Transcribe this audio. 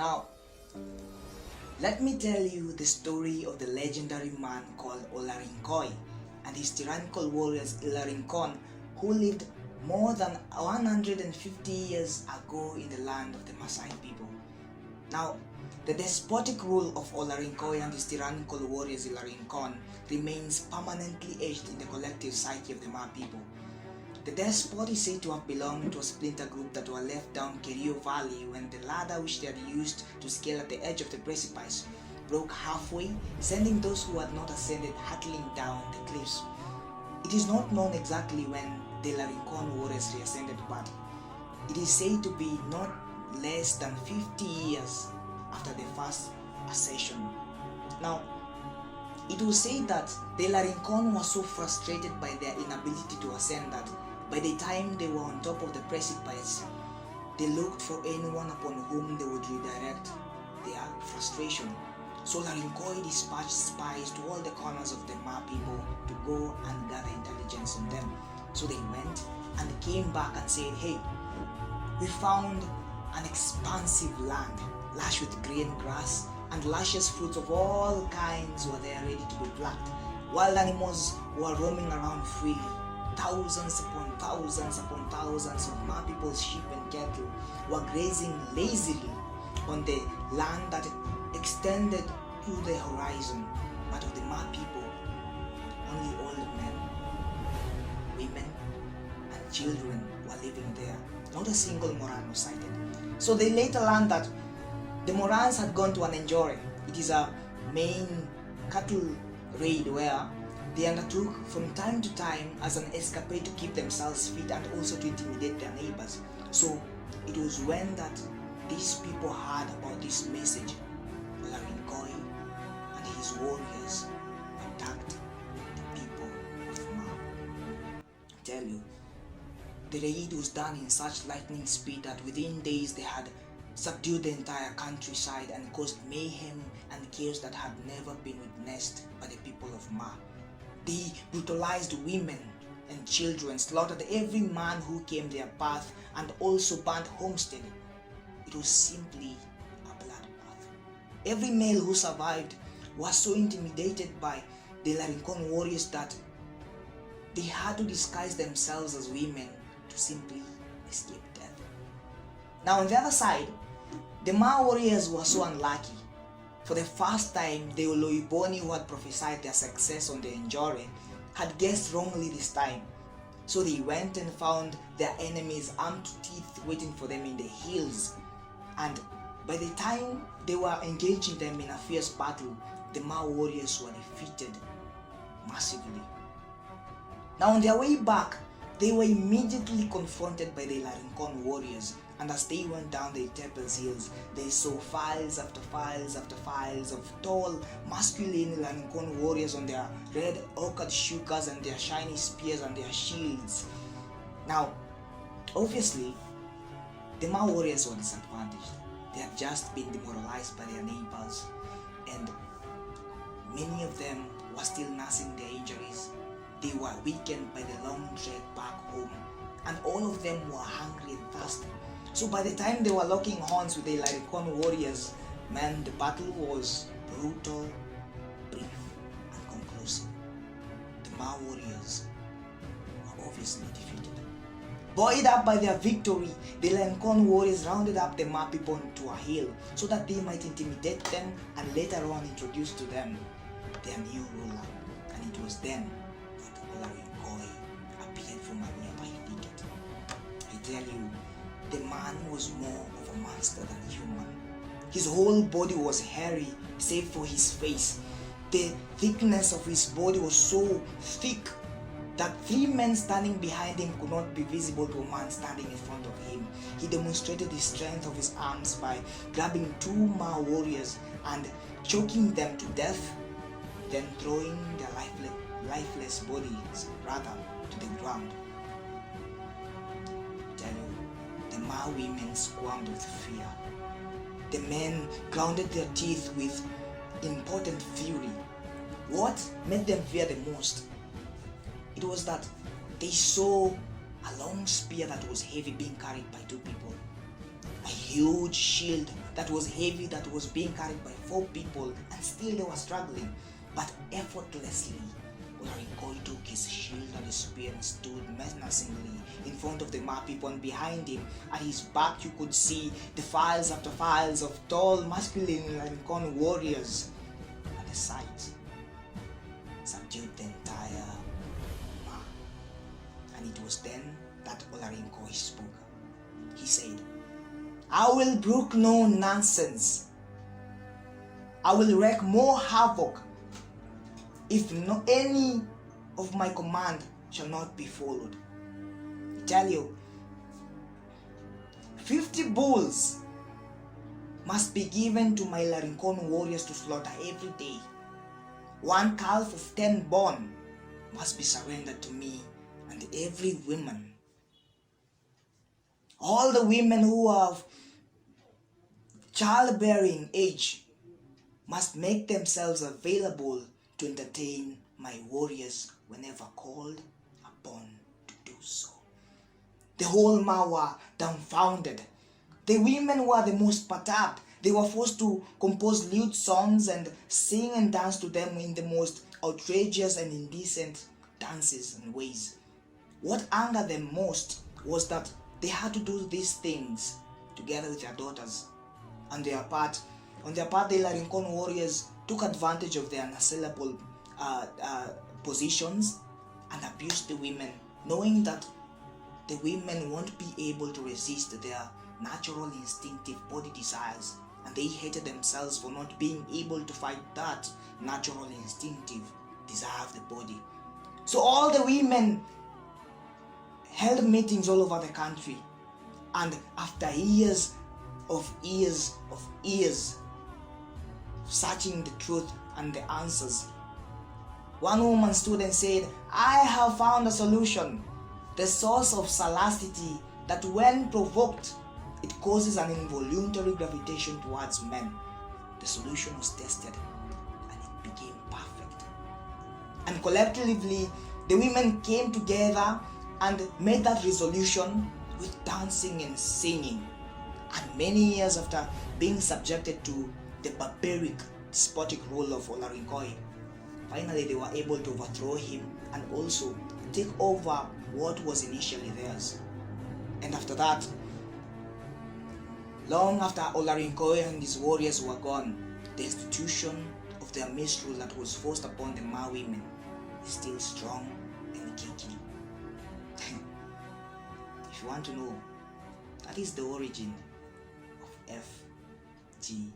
Now, let me tell you the story of the legendary man called Olarinkoi and his tyrannical warriors Ilarinkon, who lived more than 150 years ago in the land of the Maasai people. Now, the despotic rule of Olarinkoi and his tyrannical warriors Ilarinkon remains permanently etched in the collective psyche of the Ma people. The despot is said to have belonged to a splinter group that were left down Kerio Valley when the ladder which they had used to scale at the edge of the precipice broke halfway, sending those who had not ascended hurtling down the cliffs. It is not known exactly when the Ilarinkon warriors reascended, but it is said to be not less than 50 years after the first ascension. Now, it was said that the Ilarinkon were so frustrated by their inability to ascend that by the time they were on top of the precipice, they looked for anyone upon whom they would redirect their frustration. So Ilarinkoi dispatched spies to all the corners of the Ma people to go and gather intelligence on them. So they went and came back and said, "Hey, we found an expansive land, lush with green grass and luscious fruits of all kinds were there ready to be plucked. Wild animals were roaming around freely. Thousands upon thousands upon thousands of Ma people's sheep and cattle were grazing lazily on the land that extended to the horizon. But of the Ma people, only old men, women, and children were living there. Not a single Moran was sighted." So they later learned that the Morans had gone to Anenjore. It is a main cattle raid where they undertook from time to time as an escapade to keep themselves fit and also to intimidate their neighbors. So it was when that these people heard about this message, Olarinkoi and his warriors attacked the people of Ma. I tell you, the raid was done in such lightning speed that within days they had subdued the entire countryside and caused mayhem and chaos that had never been witnessed by the people of Ma. They brutalized women and children, slaughtered every man who came their path, and also burnt homestead. It was simply a bloodbath. Every male who survived was so intimidated by the Ilarinkon warriors that they had to disguise themselves as women to simply escape death. Now on the other side, the Ma warriors were so unlucky. For the first time, the Oloiboni who had prophesied their success on the Njore had guessed wrongly this time. So they went and found their enemies armed to teeth waiting for them in the hills. And by the time they were engaging them in a fierce battle, the Ma warriors were defeated massively. Now on their way back, they were immediately confronted by the Ilarinkon warriors, and as they went down the Tepes hills, they saw files after files after files of tall, masculine Ilarinkon warriors on their red ochred shukas and their shiny spears and their shields. Now, obviously, the Ma warriors were disadvantaged. They had just been demoralized by their neighbors, and many of them were still nursing their injuries. They were weakened by the long trek back home, and all of them were hungry and thirsty. So by the time they were locking horns with the Ilarinkon warriors, man, the battle was brutal, brief, and conclusive. The Ma warriors were obviously defeated. Buoyed up by their victory, the Ilarinkon warriors rounded up the Ma people to a hill so that they might intimidate them and later on introduce to them their new ruler. And it was then that Olarinkoi appeared from a nearby thicket. I tell you, the man was more of a monster than human. His whole body was hairy save for his face. The thickness of his body was so thick that 3 men standing behind him could not be visible to a man standing in front of him. He demonstrated the strength of his arms by grabbing 2 Ma warriors and choking them to death, then throwing their lifeless bodies rather to the ground. Tell you, the Ma women squirmed with fear. The men grounded their teeth with impotent fury. What made them fear the most? It was that they saw a long spear that was heavy being carried by 2 people. A huge shield that was heavy, that was being carried by 4 people, and still they were struggling. But effortlessly, Olarinkoy took his shield and his spear and stood menacingly in front of the Ma people, and behind him, at his back, you could see the files after files of tall, masculine Olarinkon warriors. And the sight subdued the entire Ma. And it was then that Olarinkoy spoke. He said, "I will brook no nonsense. I will wreak more havoc if no any of my command shall not be followed. I tell you, 50 bulls must be given to my Olarinkon warriors to slaughter every day. 1 calf of 10 born must be surrendered to me, and every woman, all the women who are of childbearing age, must make themselves available to entertain my warriors whenever called upon to do so." The whole Ma were dumbfounded. The women were the most perturbed. They were forced to compose lewd songs and sing and dance to them in the most outrageous and indecent dances and ways. What angered them most was that they had to do these things together with their daughters. On their part, the Olarinkon warriors took advantage of their unassailable positions and abused the women, knowing that the women won't be able to resist their natural instinctive body desires, and they hated themselves for not being able to fight that natural instinctive desire of the body. So all the women held meetings all over the country, and after years of searching the truth and the answers, one woman stood and said, "I have found a solution. The source of salacity that when provoked, it causes an involuntary gravitation towards men." The solution was tested and it became perfect. And collectively, the women came together and made that resolution with dancing and singing. And many years after being subjected to the barbaric, despotic rule of Olarinkoi, finally they were able to overthrow him and also take over what was initially theirs. And after that, long after Olarinkoi and his warriors were gone, the institution of their misrule that was forced upon the Ma women is still strong and kicking. If you want to know, that is the origin of FG